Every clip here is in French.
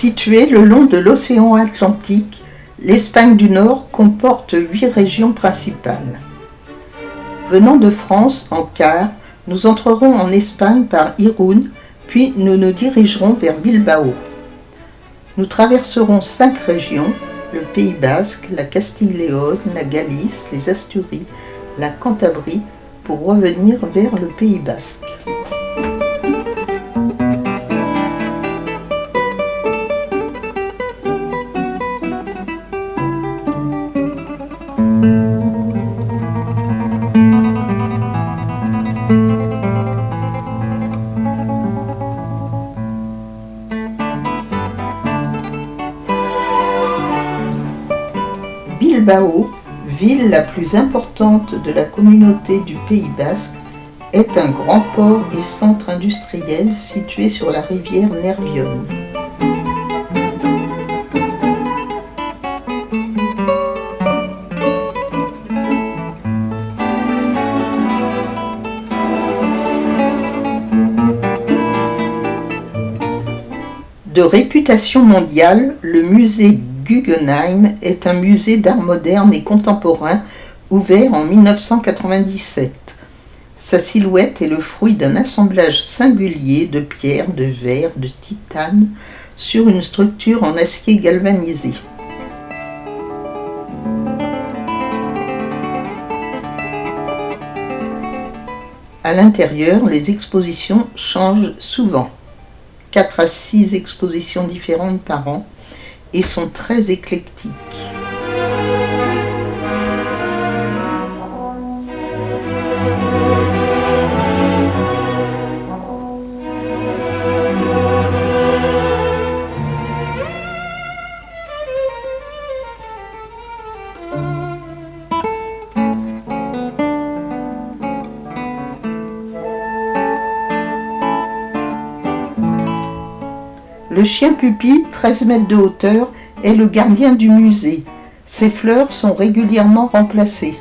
Située le long de l'océan Atlantique, l'Espagne du Nord comporte 8 régions principales. Venant de France en car, nous entrerons en Espagne par Irún, puis nous nous dirigerons vers Bilbao. Nous traverserons 5 régions, le Pays Basque, la Castille-Léon, la Galice, les Asturies, la Cantabrie, pour revenir vers le Pays Basque. Bilbao, ville la plus importante de la communauté du Pays Basque, est un grand port et centre industriel situé sur la rivière Nervión. De réputation mondiale, le musée Guggenheim est un musée d'art moderne et contemporain ouvert en 1997. Sa silhouette est le fruit d'un assemblage singulier de pierres, de verre, de titane sur une structure en acier galvanisé. À l'intérieur, les expositions changent souvent. 4 à 6 expositions différentes par an et sont très éclectiques. Le chien Pupi, 13 mètres de hauteur, est le gardien du musée. Ses fleurs sont régulièrement remplacées.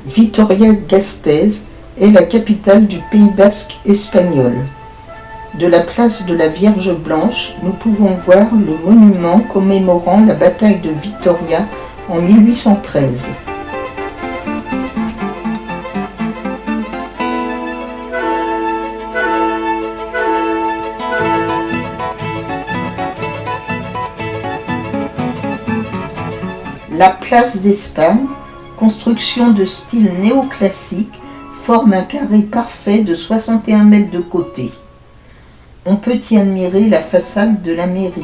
Vitoria-Gasteiz est la capitale du Pays Basque espagnol. De la place de la Vierge Blanche, nous pouvons voir le monument commémorant la bataille de Vitoria en 1813. La place d'Espagne, construction de style néoclassique, forme un carré parfait de 61 mètres de côté. On peut y admirer la façade de la mairie.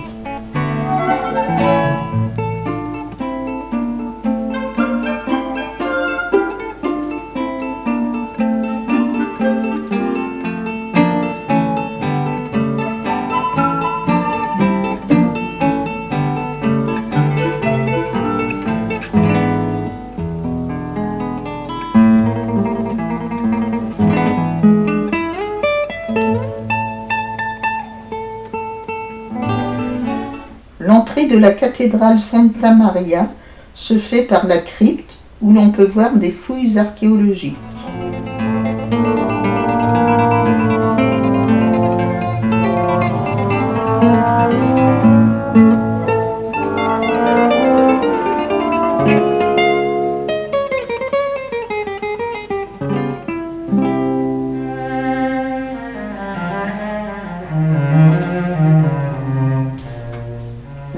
L'entrée de la cathédrale Santa Maria se fait par la crypte où l'on peut voir des fouilles archéologiques.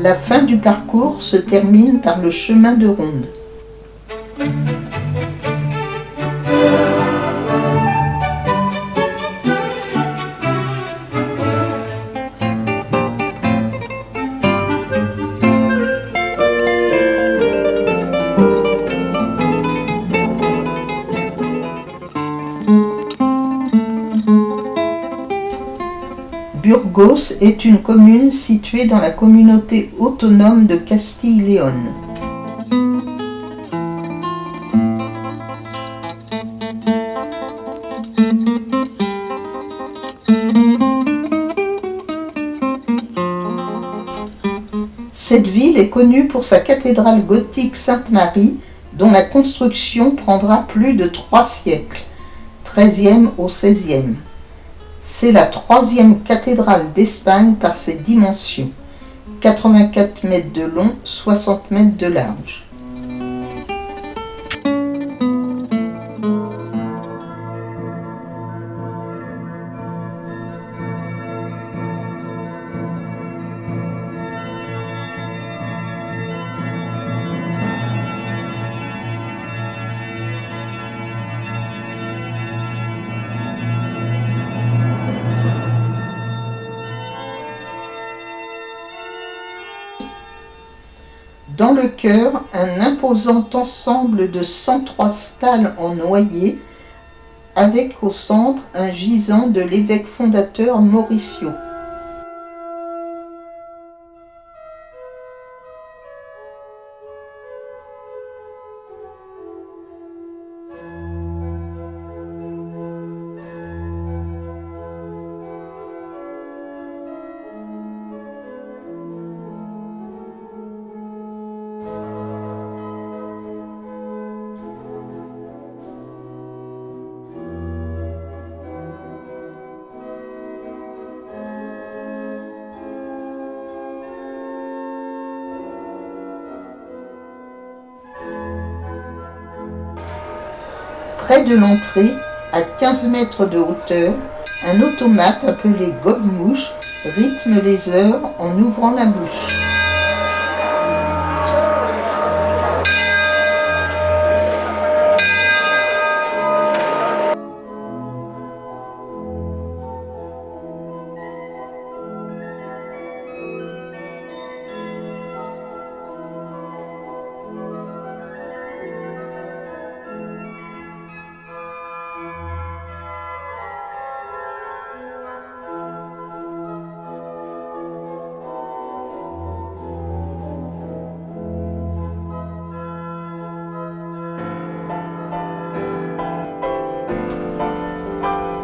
La fin du parcours se termine par le chemin de ronde. Burgos est une commune située dans la communauté autonome de Castille-Léon. Cette ville est connue pour sa cathédrale gothique Sainte-Marie, dont la construction prendra plus de 3 siècles. XIIIe au XVIe. C'est la troisième cathédrale d'Espagne par ses dimensions, 84 mètres de long, 60 mètres de large. Dans le chœur, un imposant ensemble de 103 stalles en noyer, avec au centre un gisant de l'évêque fondateur Mauricio. Près de l'entrée, à 15 mètres de hauteur, un automate appelé gobe-mouche rythme les heures en ouvrant la bouche.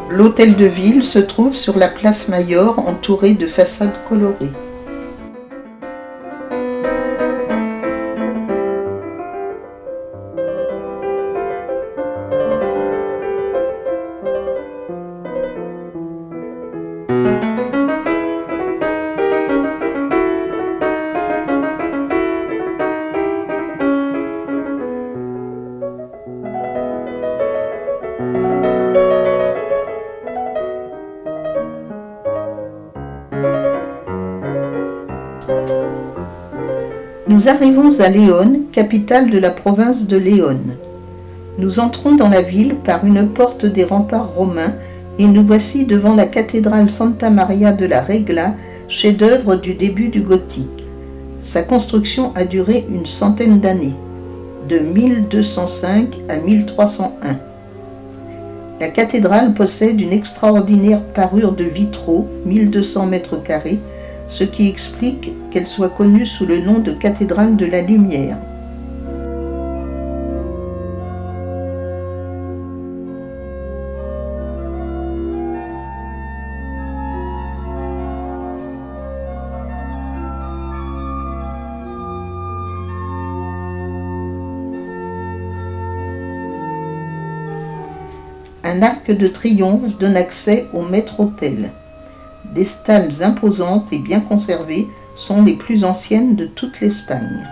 L'hôtel de ville se trouve sur la place Mayor, entouré de façades colorées. Nous arrivons à Léon, capitale de la province de Léon. Nous entrons dans la ville par une porte des remparts romains et nous voici devant la cathédrale Santa Maria de la Regla, chef-d'œuvre du début du gothique. Sa construction a duré une centaine d'années, de 1205 à 1301. La cathédrale possède une extraordinaire parure de vitraux, 1200 mètres carrés, ce qui explique qu'elle soit connue sous le nom de cathédrale de la lumière. Un arc de triomphe donne accès au maître-autel. Des stalles imposantes et bien conservées sont les plus anciennes de toute l'Espagne.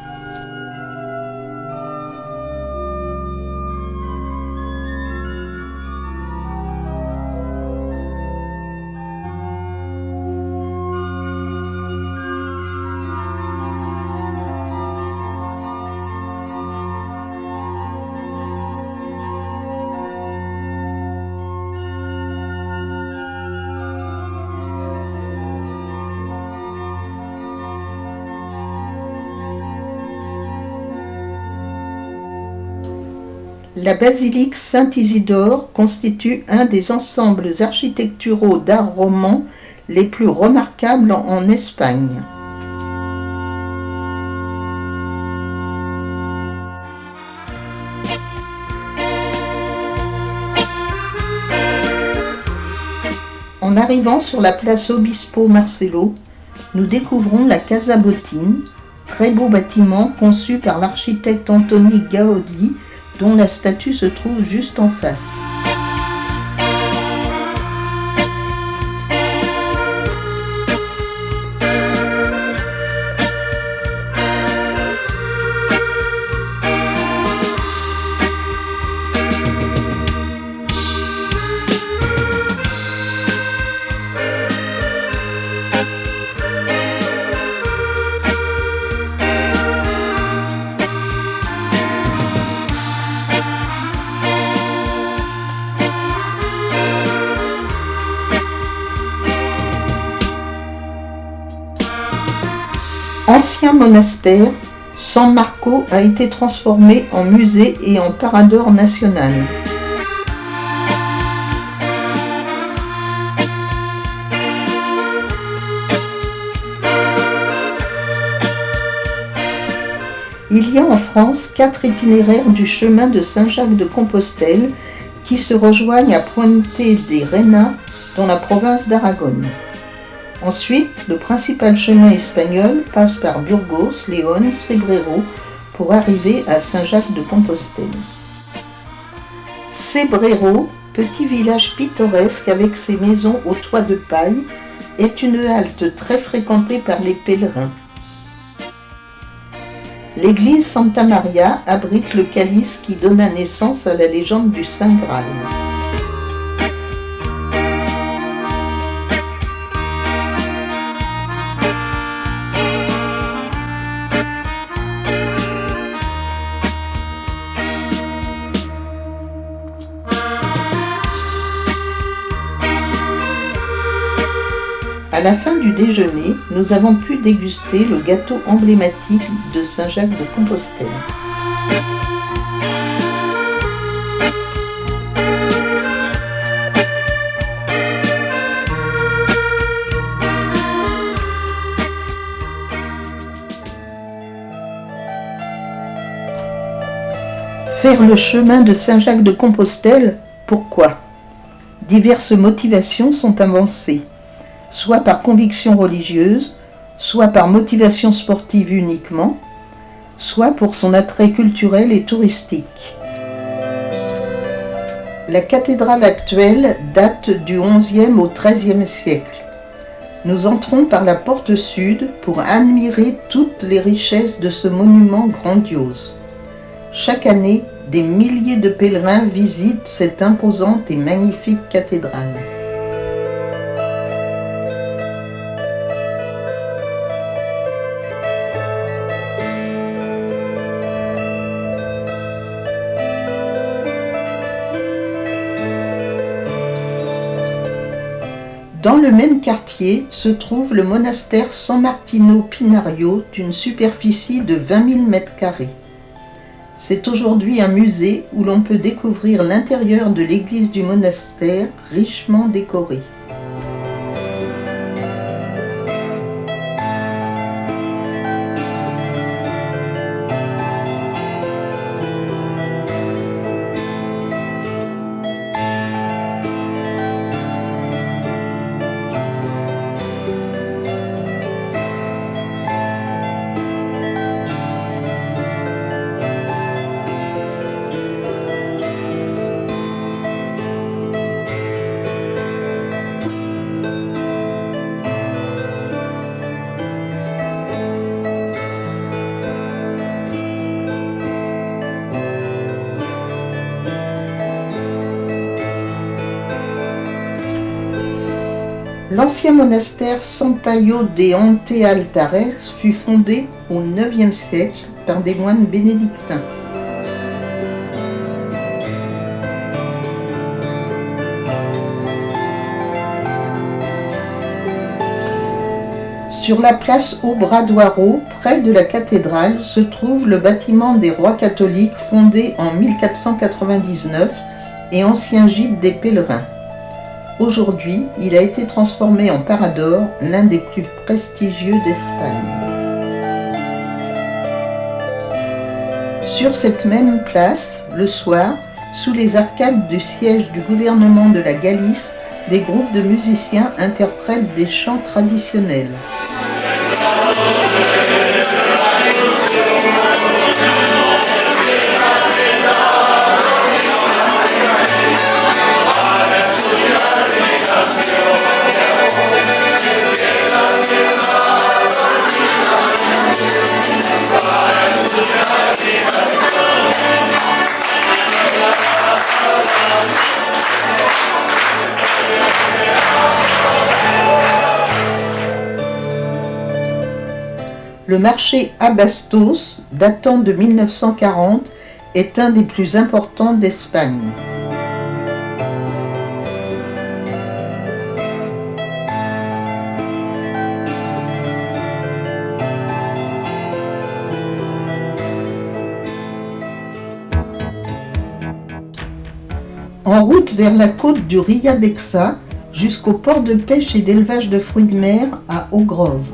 La basilique Saint-Isidore constitue un des ensembles architecturaux d'art roman les plus remarquables en Espagne. En arrivant sur la place Obispo Marcelo, nous découvrons la Casa Botín, très beau bâtiment conçu par l'architecte Antoni Gaudí, dont la statue se trouve juste en face. L'ancien monastère San Marco a été transformé en musée et en parador national. Il y a en France 4 itinéraires du chemin de Saint-Jacques-de-Compostelle qui se rejoignent à Puente de Reina dans la province d'Aragon. Ensuite, le principal chemin espagnol passe par Burgos, Léon, Cebrero pour arriver à Saint-Jacques-de-Compostelle. Cebrero, petit village pittoresque avec ses maisons aux toits de paille, est une halte très fréquentée par les pèlerins. L'église Santa Maria abrite le calice qui donna naissance à la légende du Saint Graal. À la fin du déjeuner, nous avons pu déguster le gâteau emblématique de Saint-Jacques-de-Compostelle. Faire le chemin de Saint-Jacques-de-Compostelle, pourquoi ? Diverses motivations sont avancées, soit par conviction religieuse, soit par motivation sportive uniquement, soit pour son attrait culturel et touristique. La cathédrale actuelle date du XIe au XIIIe siècle. Nous entrons par la porte sud pour admirer toutes les richesses de ce monument grandiose. Chaque année, des milliers de pèlerins visitent cette imposante et magnifique cathédrale. Dans le même quartier se trouve le monastère San Martino Pinario d'une superficie de 20 000 m². C'est aujourd'hui un musée où l'on peut découvrir l'intérieur de l'église du monastère richement décorée. L'ancien monastère San Paio de Ontealtares fut fondé au IXe siècle par des moines bénédictins. Sur la place Obradoiro, près de la cathédrale, se trouve le bâtiment des rois catholiques fondé en 1499 et ancien gîte des pèlerins. Aujourd'hui, il a été transformé en parador, l'un des plus prestigieux d'Espagne. Sur cette même place, le soir, sous les arcades du siège du gouvernement de la Galice, des groupes de musiciens interprètent des chants traditionnels. Le marché Abastos, datant de 1940, est un des plus importants d'Espagne. En route vers la côte du Ria-Bexá jusqu'au port de pêche et d'élevage de fruits de mer à Augrove.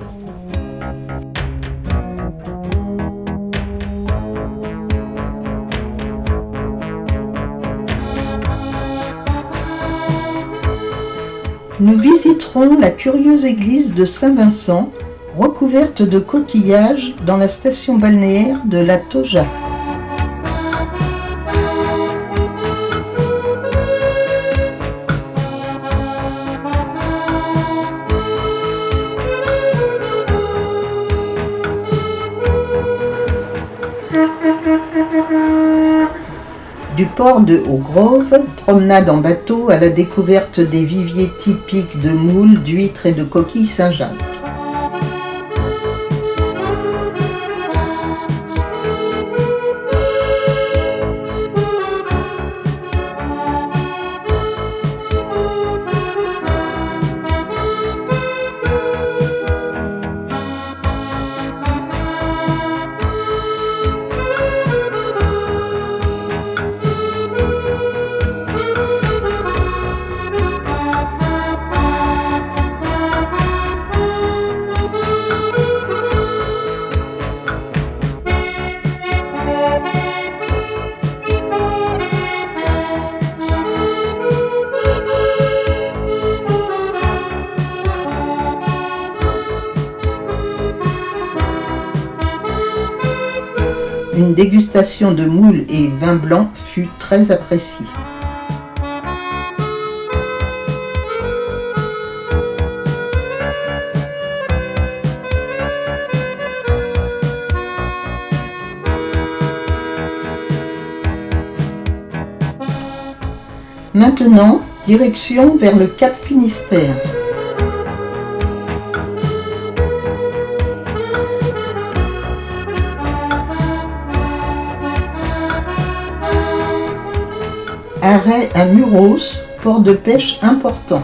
Nous visiterons la curieuse église de Saint-Vincent, recouverte de coquillages dans la station balnéaire de La Toja. Du port de Augrove, promenade en bateau à la découverte des viviers typiques de moules, d'huîtres et de coquilles Saint-Jacques. Une dégustation de moules et vin blanc fut très appréciée. Maintenant, direction vers le Cap Finistère. Arrêt à Muros, port de pêche important.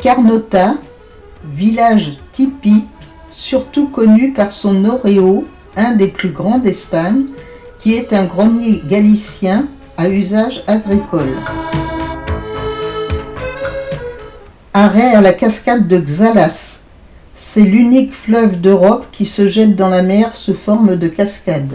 Carnota, village typique, surtout connu par son Oreo, un des plus grands d'Espagne, qui est un grenier galicien à usage agricole. Arrêt à la cascade de Xalas. C'est l'unique fleuve d'Europe qui se jette dans la mer sous forme de cascade.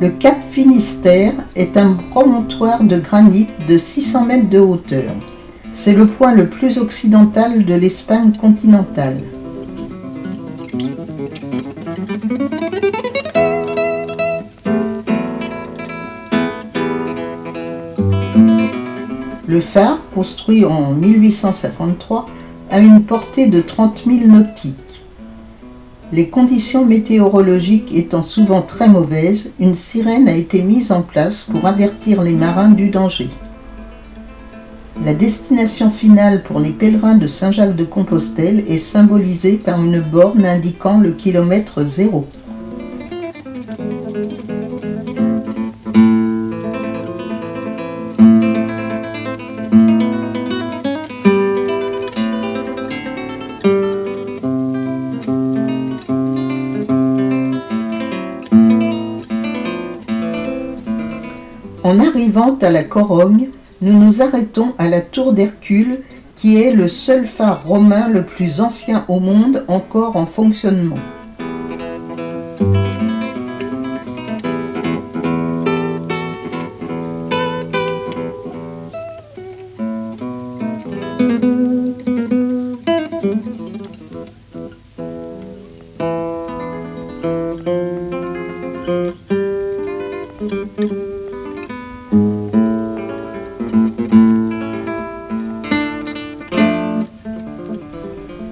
Le Cap Finistère est un promontoire de granit de 600 mètres de hauteur. C'est le point le plus occidental de l'Espagne continentale. Le phare, construit en 1853, a une portée de 30 000 nautiques. Les conditions météorologiques étant souvent très mauvaises, une sirène a été mise en place pour avertir les marins du danger. La destination finale pour les pèlerins de Saint-Jacques-de-Compostelle est symbolisée par une borne indiquant le kilomètre zéro. En arrivant à la Corogne, nous nous arrêtons à la tour d'Hercule, qui est le seul phare romain le plus ancien au monde encore en fonctionnement.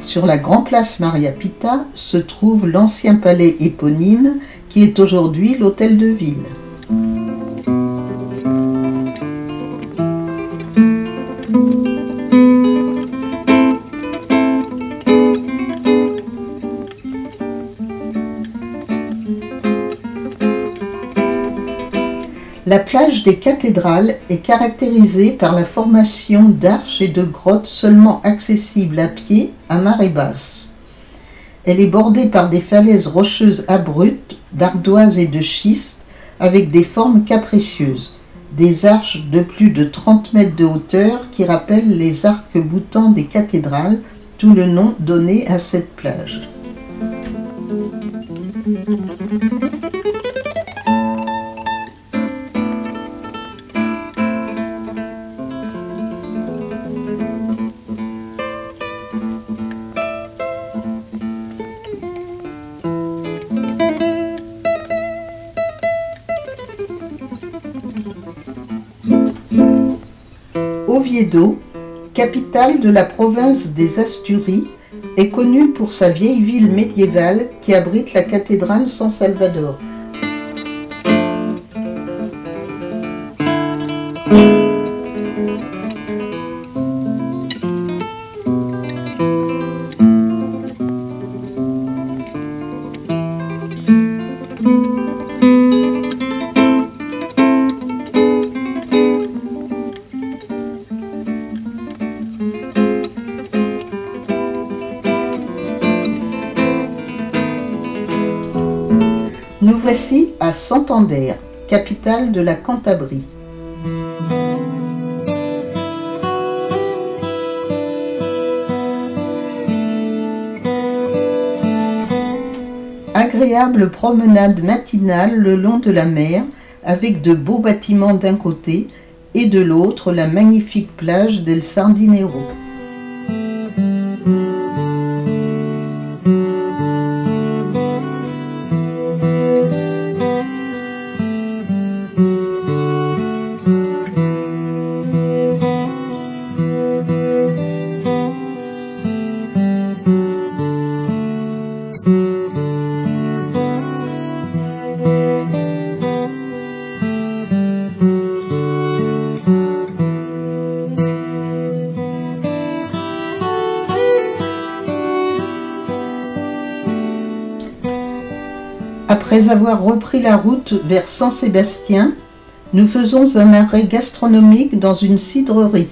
Sur la Grand Place Maria Pita se trouve l'ancien palais éponyme qui est aujourd'hui l'hôtel de ville. La plage des cathédrales est caractérisée par la formation d'arches et de grottes seulement accessibles à pied à marée basse. Elle est bordée par des falaises rocheuses abruptes, d'ardoise et de schiste, avec des formes capricieuses, des arches de plus de 30 mètres de hauteur qui rappellent les arcs-boutants des cathédrales, tout le nom donné à cette plage. Oviedo, capitale de la province des Asturies, est connue pour sa vieille ville médiévale qui abrite la cathédrale San Salvador. Nous voici à Santander, capitale de la Cantabrie. Agréable promenade matinale le long de la mer, avec de beaux bâtiments d'un côté et de l'autre la magnifique plage del Sardinero. Après avoir repris la route vers San Sébastien, nous faisons un arrêt gastronomique dans une cidrerie.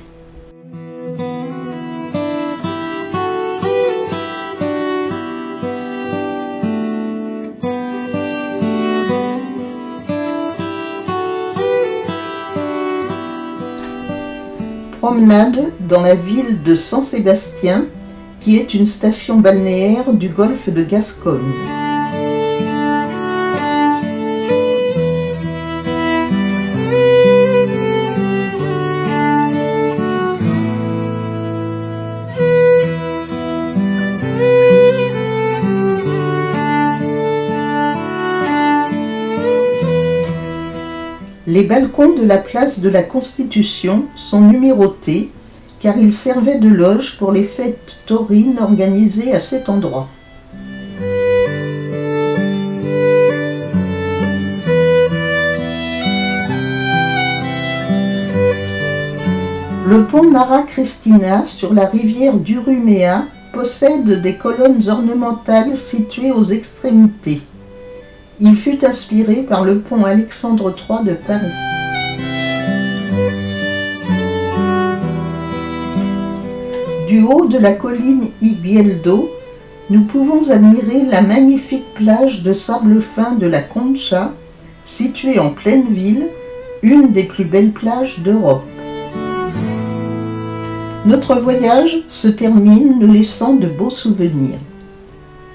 Promenade dans la ville de San Sébastien, qui est une station balnéaire du golfe de Gascogne. Les balcons de la place de la Constitution sont numérotés car ils servaient de loge pour les fêtes taurines organisées à cet endroit. Le pont Mara Cristina sur la rivière d'Urumea possède des colonnes ornementales situées aux extrémités. Il fut inspiré par le pont Alexandre III de Paris. Du haut de la colline Iguieldo, nous pouvons admirer la magnifique plage de sable fin de la Concha, située en pleine ville, une des plus belles plages d'Europe. Notre voyage se termine nous laissant de beaux souvenirs.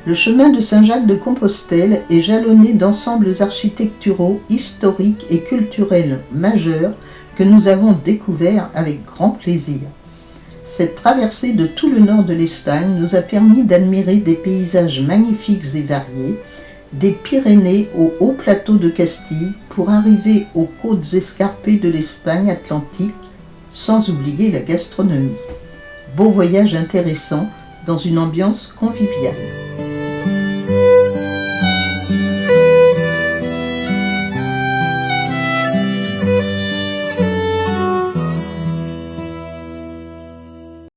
Le chemin de Saint-Jacques-de-Compostelle est jalonné d'ensembles architecturaux, historiques et culturels majeurs que nous avons découverts avec grand plaisir. Cette traversée de tout le nord de l'Espagne nous a permis d'admirer des paysages magnifiques et variés, des Pyrénées au haut plateau de Castille pour arriver aux côtes escarpées de l'Espagne atlantique, sans oublier la gastronomie. Beau voyage intéressant dans une ambiance conviviale.